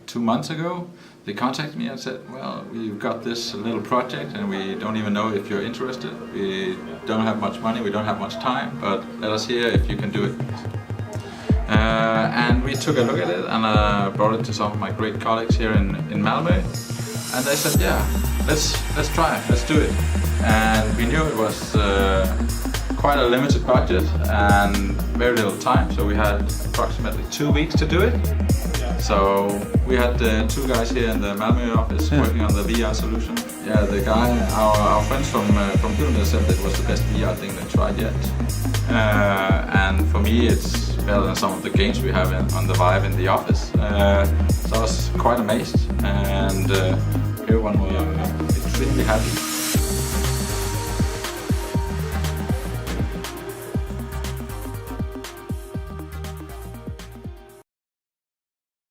2 months ago. They contacted me and said, well, we've got this little project and we don't even know if you're interested. We don't have much money, we don't have much time, but let us hear if you can do it. And we took a look at it and brought it to some of my great colleagues here in Malmö. And they said, yeah, let's try it, let's do it. And we knew it was quite a limited budget and very little time, so we had approximately 2 weeks to do it. So we had 2 guys here in the Malmö office working on the VR solution. Yeah, the guy, our friends from Gyldendal said that it was the best VR thing they tried yet. And for me, it's better than some of the games we have on the Vive in the office. So I was quite amazed, and everyone was extremely happy.